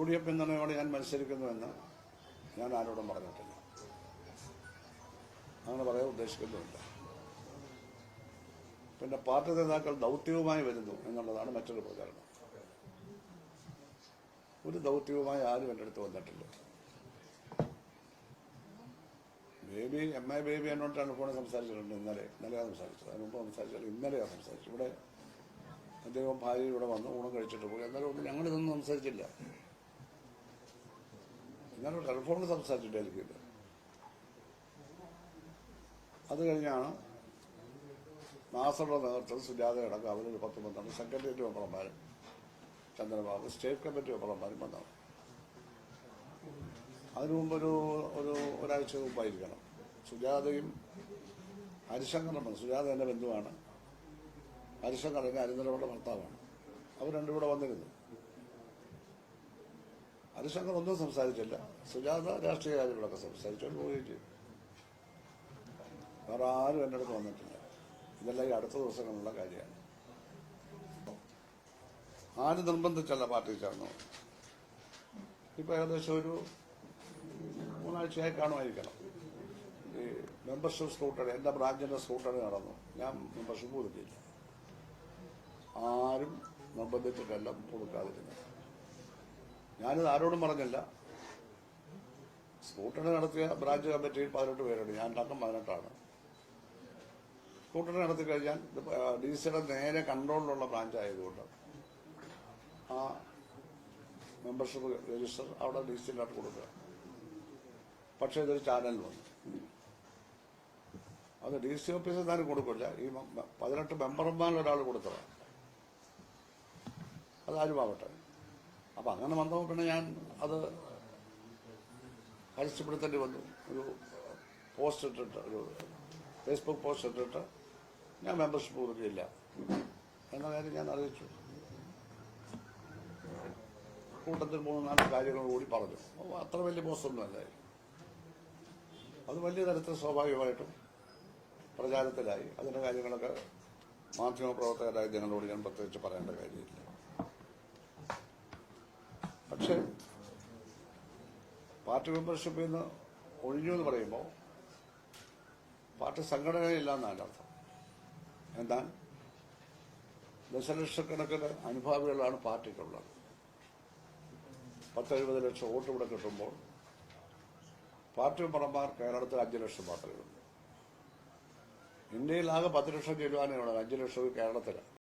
UDF പിന്തുണയോടെ ഞാൻ മത്സരിക്കുന്നുവെന്ന് ഞാൻ ആരോടും പറഞ്ഞിട്ടില്ല. അങ്ങനെ പറയാൻ ഉദ്ദേശിക്കുന്നുമില്ല. പിന്നെ പാർട്ടി നേതാക്കൾ ദൗത്യവുമായി വരുന്നു എന്നുള്ളതാണ് മറ്റൊരു പ്രചാരണം. ഒരു ദൗത്യവുമായി ആരും എൻ്റെ അടുത്ത് വന്നിട്ടില്ല. ബേബി MI ബേബി എന്നോട് ടെലിഫോണിൽ സംസാരിച്ചിട്ടുണ്ട്. ഇന്നലെയാണ് സംസാരിച്ചത്. അതിന് മുമ്പ് സംസാരിച്ചില്ല. ഇന്നലെയാണ് സംസാരിച്ചത്. ഇവിടെ അദ്ദേഹം ഭാര്യ ഇവിടെ വന്ന് ഊണം കഴിച്ചിട്ട് പോയി. എന്നാലും ഒന്നും ഞങ്ങളിതൊന്നും സംസാരിച്ചില്ല. ഇന്നലെ ടെലിഫോണിൽ സംസാരിച്ചു ഡൽഹിയിൽ. അത് കഴിഞ്ഞാണ് നാസറുടെ നേതൃത്വത്തിൽ സുജാതയടക്കം അവരൊരു 10-12 സെക്രട്ടേറിയറ്റ് മെമ്പർമാരും ചന്ദ്രബാബു സ്റ്റേറ്റ് കമ്മിറ്റി മെമ്പർമാരും വന്നതാണ്. അതിനു മുമ്പ് ഒരാഴ്ച മുമ്പായിരിക്കണം സുജാതയും ഹരിശങ്കറും വന്നു. സുജാത എൻ്റെ ബന്ധുവാണ്. ഹരിശങ്കർ എൻ്റെ അരിന്തരവളുടെ ഭർത്താവാണ്. അവർ രണ്ടും കൂടെ വന്നിരുന്നു. ഹരിശങ്കർ ഒന്നും സംസാരിച്ചില്ല. സുജാത രാഷ്ട്രീയ കാര്യങ്ങളൊക്കെ സംസാരിച്ചു പോവുകയും ചെയ്തു. വേറെ ആരും എൻ്റെ അടുത്ത് വന്നിട്ടില്ല. ഇതെല്ലാം ഈ അടുത്ത ദിവസങ്ങളിലുള്ള കാര്യമാണ്. ആരും നിർബന്ധിച്ചല്ല പാർട്ടി ചേർന്നു. ഇപ്പം ഏകദേശം ഒരു 3 ആഴ്ചയായി കാണുമായിരിക്കണം. ഈ മെമ്പർഷിപ്പ് സ്ക്രൂട്ടണി, എൻ്റെ ബ്രാഞ്ചിൻ്റെ സ്ക്രൂട്ടണി നടന്നു. ഞാൻ മെമ്പർഷിപ്പ് കൊടുക്കില്ല. ആരും നിർബന്ധിച്ചിട്ടെല്ലാം കൊടുക്കാതിരുന്നു. ഞാനിത് ആരോടും പറഞ്ഞില്ല. സ്ക്രൂട്ടണി നടത്തിയ ബ്രാഞ്ച് കമ്മിറ്റിയിൽ 18 പേരുണ്ട്. ഞാൻ അടക്കം 18ആണ്. സ്ക്രൂട്ടണി നടത്തി കഴിഞ്ഞാൽ DC-യുടെ നേരെ കൺട്രോളിലുള്ള ബ്രാഞ്ച് ആയതുകൊണ്ട് ആ മെമ്പർഷിപ്പ് രജിസ്റ്റർ അവിടെ DC-യുടെ കൊടുക്കുക. പക്ഷേ ഇതൊരു ചാനൽ വന്നു. അത് DC ഓഫീസിൽ തന്നെ കൊടുക്കില്ല. ഈ 18 മെമ്പർമാരിൽ ഒരാൾ കൊടുത്തതാണ്. അതാരുമാവട്ടെ. അപ്പം അങ്ങനെ വന്നപ്പോൾ പിന്നെ ഞാൻ അത് പരസ്യപ്പെടുത്തേണ്ടി വന്നു. ഒരു പോസ്റ്റ് ഇട്ടിട്ട്, ഒരു ഫേസ്ബുക്ക് പോസ്റ്റ് ഇട്ടിട്ട് ഞാൻ മെമ്പർഷിപ്പ് കൊടുക്കില്ല എന്ന കാര്യം ഞാൻ അറിയിച്ചു. കൂട്ടത്തിൽ 3-4 കാര്യങ്ങൾ കൂടി പറഞ്ഞു. അത്ര വലിയ പോസ്റ്റൊന്നുമല്ല. അത് വലിയ തരത്തിൽ സ്വാഭാവികമായിട്ടും പ്രചാരത്തിലായി. അതിൻ്റെ കാര്യങ്ങളൊക്കെ മാധ്യമപ്രവർത്തകരായ ജനങ്ങളോട് ഞാൻ പ്രത്യേകിച്ച് പറയേണ്ട കാര്യമില്ല. പക്ഷേ പാർട്ടി മെമ്പർഷിപ്പിൽ നിന്ന് ഒഴിഞ്ഞു എന്ന് പറയുമ്പോൾ പാർട്ടി സംഘടനയില്ല എന്നാണ് അർത്ഥം. എന്നാൽ ദശലക്ഷക്കണക്കിന് അനുഭാവികളാണ് പാർട്ടിക്കുള്ളത്. 10-70 ലക്ഷം വോട്ട് ഇവിടെ കിട്ടുമ്പോൾ പാർട്ടി മെമ്പർമാർ കേരളത്തിൽ 5 ലക്ഷം മാത്രമേ ഉള്ളൂ. ഇന്ത്യയിൽ ആകെ 10 ലക്ഷം ജനുവാനുള്ളത്. 5 ലക്ഷം കേരളത്തിലാണ്.